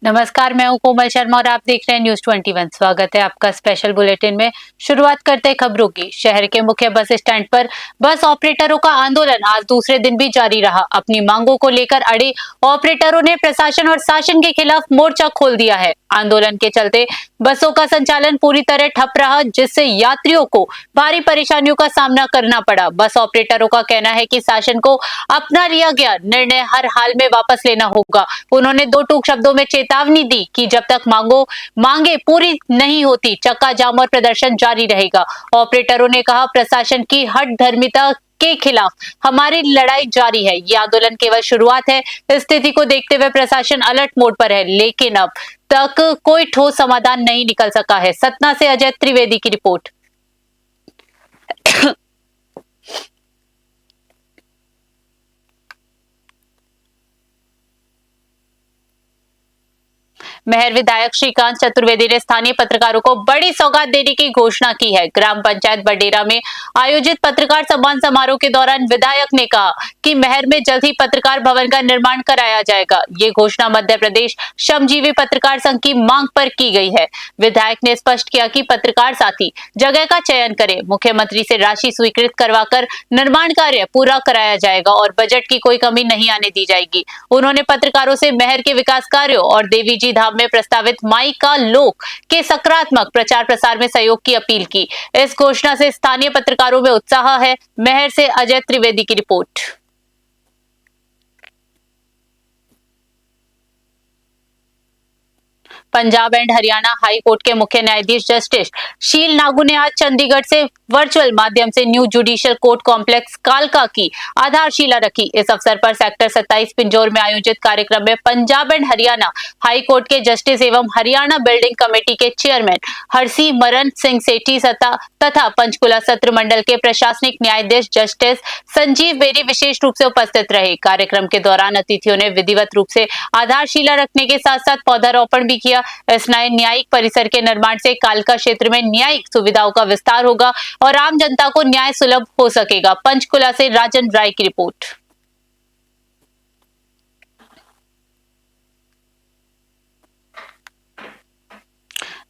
नमस्कार, मैं हूं कोमल शर्मा और आप देख रहे हैं न्यूज 21। स्वागत है आपका स्पेशल बुलेटिन में। शुरुआत करते हैं खबरों की। शहर के मुख्य बस स्टैंड पर बस ऑपरेटरों का आंदोलन आज दूसरे दिन भी जारी रहा। अपनी मांगों को लेकर अड़े ऑपरेटरों ने प्रशासन और शासन के खिलाफ मोर्चा खोल दिया है। आंदोलन के चलते बसों का संचालन पूरी तरह ठप रहा, जिससे यात्रियों को भारी परेशानियों का सामना करना पड़ा। बस ऑपरेटरों का कहना है कि शासन को अपना लिया गया निर्णय हर हाल में वापस लेना होगा। उन्होंने दो टूक शब्दों में चेतावनी दी कि जब तक मांगे पूरी नहीं होती, चक्का जाम और प्रदर्शन जारी रहेगा। ऑपरेटरों ने कहा, प्रशासन की हठधर्मिता के खिलाफ हमारी लड़ाई जारी है। ये आंदोलन केवल शुरुआत है। स्थिति को देखते हुए प्रशासन अलर्ट मोड पर है, लेकिन अब तक कोई ठोस समाधान नहीं निकल सका है। सतना से अजय त्रिवेदी की रिपोर्ट। मेहर विधायक श्रीकांत चतुर्वेदी ने स्थानीय पत्रकारों को बड़ी सौगात देने की घोषणा की है। ग्राम पंचायत बडेरा में आयोजित पत्रकार सम्मान समारोह के दौरान विधायक ने कहा कि मेहर में जल्द ही पत्रकार भवन का निर्माण कराया जाएगा। ये घोषणा मध्य प्रदेश श्रमजीवी पत्रकार संघ की मांग पर की गई है। विधायक ने स्पष्ट किया कि पत्रकार साथी जगह का चयन करें, मुख्यमंत्री से राशि स्वीकृत करवाकर निर्माण कार्य पूरा कराया जाएगा और बजट की कोई कमी नहीं आने दी जाएगी। उन्होंने पत्रकारों से मेहर के विकास कार्यों और देवी जी धाम में प्रस्तावित माई का लोक के सकारात्मक प्रचार प्रसार में सहयोग की अपील की। इस घोषणा से स्थानीय पत्रकारों में उत्साह है। मेहर से अजय त्रिवेदी की report. Punjab and Haryana high court के मुख्य न्यायाधीश जस्टिस शील नागू ने आज चंडीगढ़ से वर्चुअल माध्यम से न्यू जुडिशियल कोर्ट कॉम्प्लेक्स कालका की आधारशिला रखी। इस अवसर पर सेक्टर 27 पिंजौर में आयोजित कार्यक्रम में Punjab and Haryana high court के जस्टिस एवं हरियाणा बिल्डिंग कमेटी के चेयरमैन हरसी मरन सिंह सेठी तथा पंचकुला सत्र मंडल के प्रशासनिक न्यायाधीश जस्टिस संजीव बेरी विशेष रूप से उपस्थित रहे। कार्यक्रम के दौरान अतिथियों ने विधिवत रूप से आधारशिला रखने के साथ साथ पौधारोपण भी किया। इस नए न्यायिक परिसर के निर्माण से कालका क्षेत्र में न्यायिक सुविधाओं का विस्तार होगा और आम जनता को न्याय सुलभ हो सकेगा। पंचकुला से राजन राय की रिपोर्ट।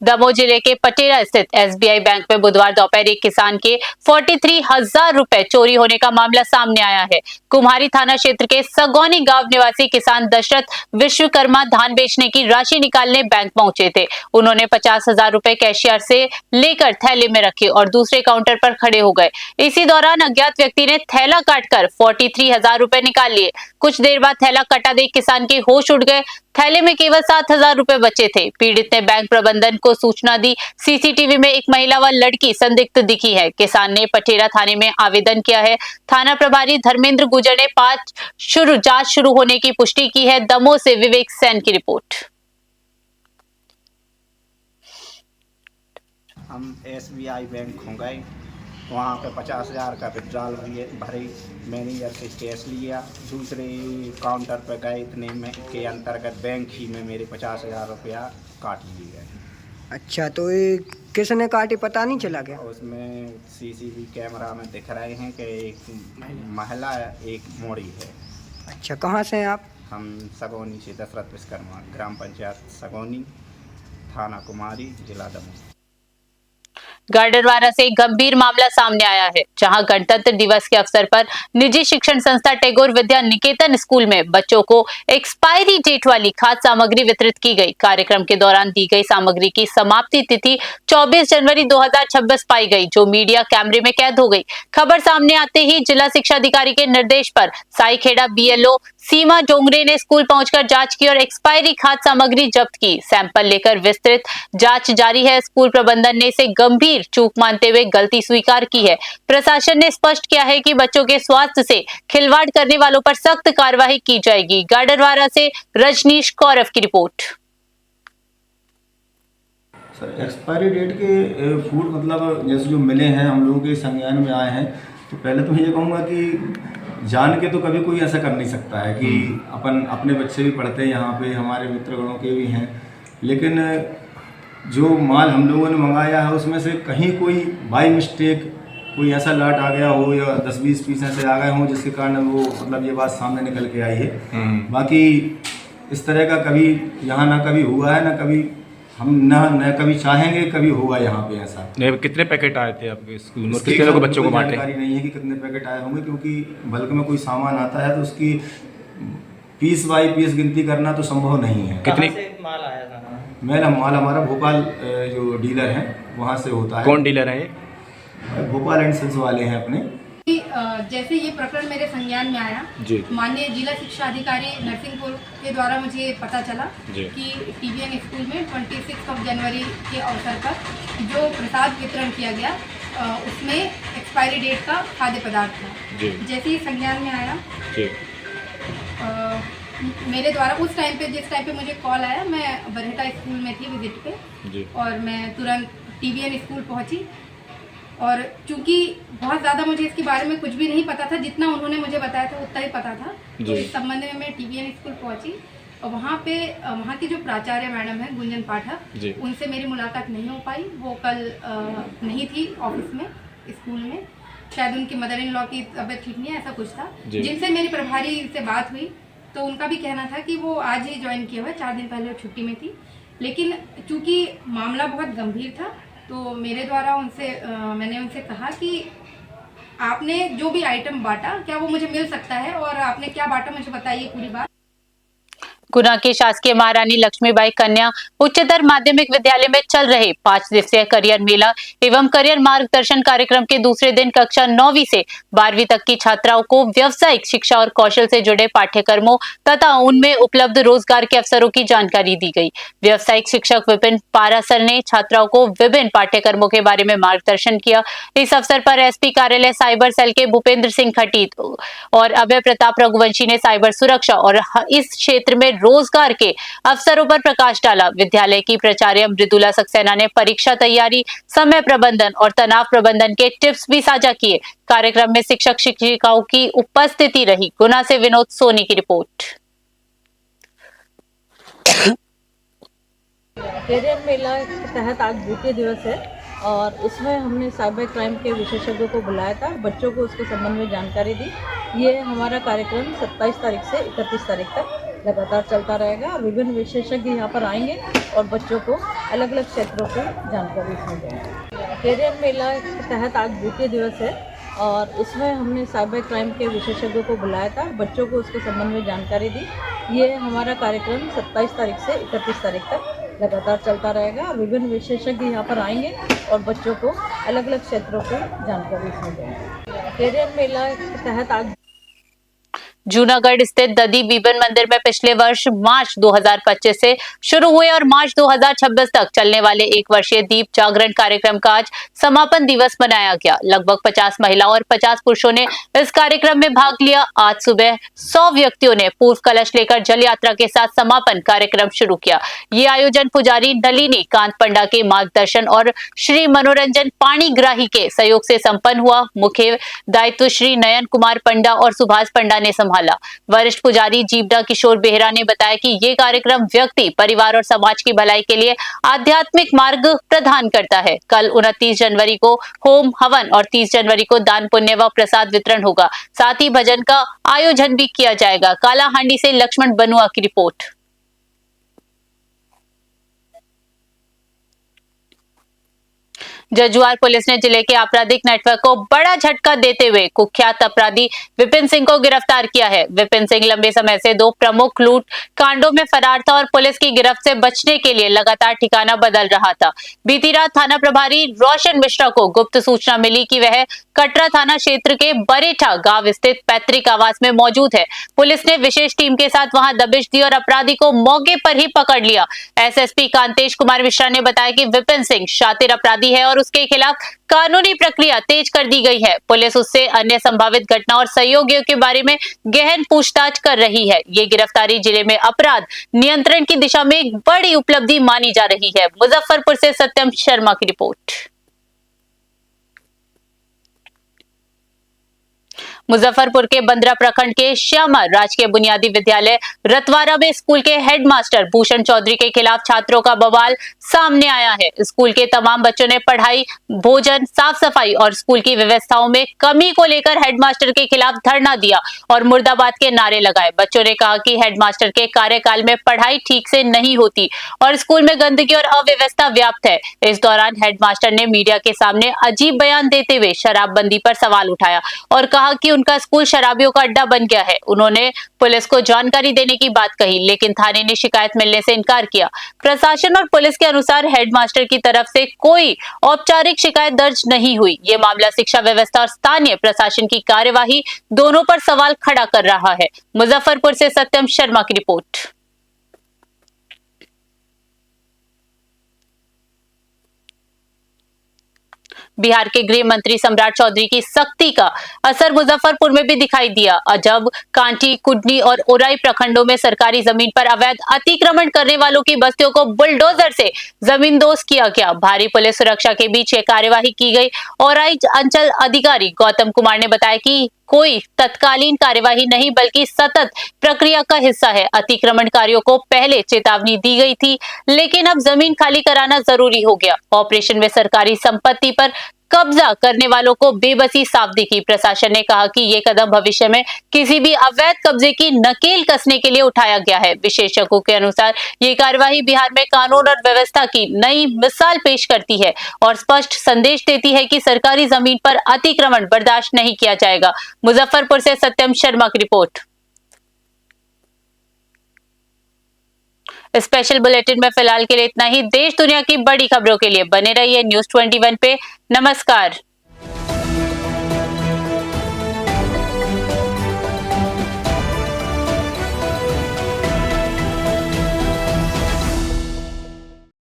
दमोह जिले के पटेरा स्थित एसबीआई बैंक में बुधवार दोपहर एक किसान के 43,000 रुपए चोरी होने का मामला सामने आया है। कुम्हारी थाना क्षेत्र के सगौनी गांव निवासी किसान दशरथ विश्वकर्मा धान बेचने की राशि निकालने बैंक पहुंचे थे। उन्होंने 50,000 रुपए कैशियर से लेकर थैले में रखे और दूसरे काउंटर पर खड़े हो गए। इसी दौरान अज्ञात व्यक्ति ने थैला काटकर 43,000 रुपए निकाल लिए। कुछ देर बाद थैला कटा देख किसान के होश उड़ गए। थैले में केवल 7,000 रुपए बचे थे। पीड़ित ने बैंक प्रबंधन को सूचना दी। सीसीटीवी में एक महिला व लड़की संदिग्ध दिखी है। किसान ने पटेरा थाने में आवेदन किया है। थाना प्रभारी धर्मेंद्र गुजर ने जांच शुरू होने की पुष्टि की है। दमोह से विवेक सेन की रिपोर्ट। हम एसबीआई बैंक हो गए, वहाँ पे 50,000 का विड्रॉल भरे, मैनेजर से कैश लिया, दूसरे काउंटर पे गए, इतने में के अंतर्गत बैंक ही में मेरे 50,000 रुपया काट लिए गए। अच्छा, तो ये किसने काटी पता नहीं चला क्या? उसमें सीसीटीवी कैमरा में दिख रहे हैं कि एक महिला एक मोड़ी है। अच्छा, कहाँ से हैं आप? हम सगौनी से दशरथ विश्वकर्मा, ग्राम पंचायत सगौनी, थाना कुमारी, जिला दमोह। गाडरवारा से एक गंभीर मामला सामने आया है, जहां गणतंत्र दिवस के अवसर पर निजी शिक्षण संस्था टैगोर विद्या निकेतन स्कूल में बच्चों को एक्सपायरी डेट वाली खाद्य सामग्री वितरित की गई। कार्यक्रम के दौरान दी गई सामग्री की समाप्ति तिथि 24 जनवरी 2026 पाई गई, जो मीडिया कैमरे में कैद हो गई। खबर सामने आते ही जिला शिक्षा अधिकारी के निर्देश पर साईखेड़ा बीएलओ सीमा डोंगरे ने स्कूल पहुंचकर जांच की और एक्सपायरी खाद्य सामग्री जब्त की। सैंपल लेकर विस्तृत जांच जारी है। स्कूल प्रबंधन ने इसे गंभीर चूक मानते हुए गलती स्वीकार की है। प्रशासन ने स्पष्ट किया है कि बच्चों के स्वास्थ्य से खिलवाड़ करने वालों पर सख्त कार्रवाई की जाएगी। गाडरवारा से रजनीश कौरव की रिपोर्ट। सर, एक्सपायरी डेट के फूड मतलब जैसे जो मिले हैं हम लोगों के संज्ञान में आए हैं, तो पहले तो मैं ये कहूँगा कि जान के तो कभी कोई ऐसा कर नहीं सकता है कि अपन अपने बच्चे भी पढ़ते हैं यहाँ पे, हमारे मित्रगणों के भी हैं, लेकिन जो माल हम लोगों ने मंगाया है उसमें से कहीं कोई बाई मिस्टेक कोई ऐसा लाट आ गया हो या 10-20 पीस ऐसे आ गए हों जिसके कारण वो मतलब ये बात सामने निकल के आई है। बाकी इस तरह का कभी यहाँ ना कभी हुआ है, ना कभी हम न कभी चाहेंगे कभी होगा यहाँ पे ऐसा। कितने पैकेट आए थे आपके स्कूल में, इसकी कितने लोगों बच्चों को मुझे बांटे? जानकारी नहीं है कि कितने पैकेट आए होंगे, क्योंकि बल्क में कोई सामान आता है तो उसकी पीस बाई पीस गिनती करना तो संभव नहीं है। कितनी माल आया था? माल हमारा भोपाल जो डीलर है वहाँ से होता है। कौन डीलर है ये? भोपाल एंड सेल्स वाले हैं अपने। जैसे ये प्रकरण मेरे संज्ञान में आया, जी। माननीय जिला शिक्षा अधिकारी नरसिंहपुर के द्वारा मुझे पता चला जी। कि टीबीएन स्कूल में 26 जनवरी के अवसर पर जो प्रसाद वितरण किया गया उसमें एक्सपायरी डेट का खाद्य पदार्थ था। जी। जैसे ही संज्ञान में आया, जी। मेरे द्वारा उस टाइम पे जिस टाइम पे मुझे कॉल आया, मैं बरहेटा स्कूल में थी विजिट पे, जी। और मैं तुरंत टीबीएन स्कूल पहुंची। और चूंकि बहुत ज़्यादा मुझे इसके बारे में कुछ भी नहीं पता था, जितना उन्होंने मुझे बताया था उतना ही पता था, तो इस संबंध में मैं टीबीएन स्कूल पहुंची और वहाँ की जो प्राचार्य मैडम है गुंजन पाठक, उनसे मेरी मुलाकात नहीं हो पाई। वो कल नहीं थी ऑफिस में, स्कूल में, शायद उनकी मदर इन लॉ की तबीयत ठीक नहीं है, ऐसा कुछ था। जिनसे मेरी प्रभारी से बात हुई तो उनका भी कहना था कि वो आज ही ज्वाइन किया हुआ है, 4 दिन पहले वो छुट्टी में थी। लेकिन चूंकि मामला बहुत गंभीर था तो मेरे द्वारा मैंने उनसे कहा कि आपने जो भी आइटम बांटा क्या वो मुझे मिल सकता है, और आपने क्या बांटा मुझे बताइए पूरी बात। गुना के शासकीय महारानी लक्ष्मीबाई कन्या उच्चतर माध्यमिक विद्यालय में चल रहे 5 दिवसीय करियर मेला एवं करियर मार्गदर्शन कार्यक्रम के दूसरे दिन कक्षा 9वीं से 12वीं तक की छात्राओं को व्यावसायिक शिक्षा और कौशल से जुड़े पाठ्यक्रमों तथा उनमें उपलब्ध रोजगार के अवसरों की जानकारी दी गई। व्यावसायिक शिक्षक विपिन पारासर ने छात्राओं को विभिन्न पाठ्यक्रमों के बारे में मार्गदर्शन किया। इस अवसर पर एसपी कार्यालय साइबर सेल के भूपेंद्र सिंह खटीक और अभय प्रताप रघुवंशी ने साइबर सुरक्षा और इस क्षेत्र में रोजगार के अवसरों पर प्रकाश डाला। विद्यालय की प्राचार्य मृदुला सक्सेना ने परीक्षा तैयारी, समय प्रबंधन और तनाव प्रबंधन के टिप्स भी साझा किए। कार्यक्रम में शिक्षक शिक्षिकाओं की उपस्थिति रही। गुना से विनोद सोनी की रिपोर्ट। करियर मेला के तहत आज द्वितीय दिवस है और इसमें हमने साइबर क्राइम के विशेषज्ञों को बुलाया था, बच्चों को उसके संबंध में जानकारी दी। ये हमारा कार्यक्रम 27 तारीख से 31 तारीख तक लगातार चलता रहेगा और विभिन्न विशेषज्ञ यहाँ पर आएंगे और बच्चों को अलग अलग क्षेत्रों की जानकारी इसमें देंगे। करियर मेला के तहत आज द्वितीय दिवस है और इसमें हमने साइबर क्राइम के विशेषज्ञों को बुलाया था, बच्चों को उसके संबंध में जानकारी दी। ये हमारा कार्यक्रम 27 तारीख से 31 तारीख तक लगातार चलता रहेगा और विभिन्न विशेषज्ञ यहाँ पर आएंगे और बच्चों को अलग अलग क्षेत्रों की जानकारी इसमें देंगे। करियर मेला के तहत आज जूनागढ़ स्थित दधी बीबन मंदिर में पिछले वर्ष मार्च 2025 से शुरू हुए और मार्च 2026 तक चलने वाले 1 वर्षीय दीप जागरण कार्यक्रम का आज समापन दिवस मनाया गया। लगभग 50 महिलाओं और 50 पुरुषों ने इस कार्यक्रम में भाग लिया। आज सुबह 100 व्यक्तियों ने पूर्व कलश लेकर जल यात्रा के साथ समापन कार्यक्रम शुरू किया। ये आयोजन पुजारी नलिनी कांत पंडा के मार्गदर्शन और श्री मनोरंजन पाणीग्राही के सहयोग से संपन्न हुआ। मुख्य दायित्व श्री नयन कुमार पंडा और सुभाष पंडा ने संभाला। वरिष्ठ पुजारी जीवडा किशोर बेहरा ने बताया कि ये कार्यक्रम व्यक्ति, परिवार और समाज की भलाई के लिए आध्यात्मिक मार्ग प्रदान करता है। कल 29 जनवरी को होम हवन और 30 जनवरी को दान पुण्य व प्रसाद वितरण होगा। साथ ही भजन का आयोजन भी किया जाएगा। कालाहांडी से लक्ष्मण बनुआ की रिपोर्ट। जजुआर पुलिस ने जिले के आपराधिक नेटवर्क को बड़ा झटका देते हुए कुख्यात अपराधी विपिन सिंह को गिरफ्तार किया है। विपिन सिंह लंबे समय से 2 प्रमुख लूट कांडों में फरार था और पुलिस की गिरफ्त से बचने के लिए लगातार ठिकाना बदल रहा था। बीती रात थाना प्रभारी रोशन मिश्रा को गुप्त सूचना मिली कि वह कटरा थाना क्षेत्र के बरेठा गांव स्थित पैतृक आवास में मौजूद है। पुलिस ने विशेष टीम के साथ वहां दबिश दी और अपराधी को मौके पर ही पकड़ लिया। एसएसपी कांतेश कुमार मिश्रा ने बताया कि विपिन सिंह शातिर अपराधी है और उसके खिलाफ कानूनी प्रक्रिया तेज कर दी गई है। पुलिस उससे अन्य संभावित घटना और सहयोगियों के बारे में गहन पूछताछ कर रही है। ये गिरफ्तारी जिले में अपराध नियंत्रण की दिशा में एक बड़ी उपलब्धि मानी जा रही है। मुजफ्फरपुर से सत्यम शर्मा की रिपोर्ट। मुजफ्फरपुर के बंदरा प्रखंड के श्यामा राजकीय बुनियादी विद्यालय रतवारा में स्कूल के हेडमास्टर भूषण चौधरी के खिलाफ छात्रों का बवाल सामने आया है। स्कूल के तमाम बच्चों ने पढ़ाई, भोजन, साफ सफाई और स्कूल की व्यवस्थाओं में कमी को लेकर हेडमास्टर के खिलाफ धरना दिया और मुर्दाबाद के नारे लगाए। बच्चों ने कहा कि हेडमास्टर के कार्यकाल में पढ़ाई ठीक से नहीं होती और स्कूल में गंदगी और अव्यवस्था व्याप्त है। इस दौरान हेडमास्टर ने मीडिया के सामने अजीब बयान देते हुए शराबबंदी पर सवाल उठाया और कहा कि उनका स्कूल शराबियों का अड्डा बन गया है। उन्होंने पुलिस को जानकारी देने की बात कही, लेकिन थाने ने शिकायत मिलने से इनकार किया। प्रशासन और पुलिस के अनुसार हेडमास्टर की तरफ से कोई औपचारिक शिकायत दर्ज नहीं हुई। ये मामला शिक्षा व्यवस्था और स्थानीय प्रशासन की कार्यवाही दोनों पर सवाल खड़ा कर रहा है। मुजफ्फरपुर से सत्यम शर्मा की रिपोर्ट। बिहार के गृह मंत्री सम्राट चौधरी की सख्ती का असर मुजफ्फरपुर में भी दिखाई दिया। जब कांटी, कुडनी और ओराई प्रखंडों में सरकारी जमीन पर अवैध अतिक्रमण करने वालों की बस्तियों को बुलडोजर से जमींदोज किया गया। भारी पुलिस सुरक्षा के बीच ये कार्यवाही की गई। ओराई अंचल अधिकारी गौतम कुमार ने बताया कि कोई तत्कालीन कार्यवाही नहीं बल्कि सतत प्रक्रिया का हिस्सा है। अतिक्रमणकारियों को पहले चेतावनी दी गई थी, लेकिन अब जमीन खाली कराना जरूरी हो गया। ऑपरेशन में सरकारी संपत्ति पर कब्जा करने वालों को बेबसी साफ दिखी। प्रशासन ने कहा कि ये कदम भविष्य में किसी भी अवैध कब्जे की नकेल कसने के लिए उठाया गया है। विशेषज्ञों के अनुसार ये कार्यवाही बिहार में कानून और व्यवस्था की नई मिसाल पेश करती है और स्पष्ट संदेश देती है कि सरकारी जमीन पर अतिक्रमण बर्दाश्त नहीं किया जाएगा। मुजफ्फरपुर से सत्यम शर्मा की रिपोर्ट। स्पेशल बुलेटिन में फिलहाल के लिए इतना ही। देश दुनिया की बड़ी खबरों के लिए बने रहिए News 21 पे। नमस्कार।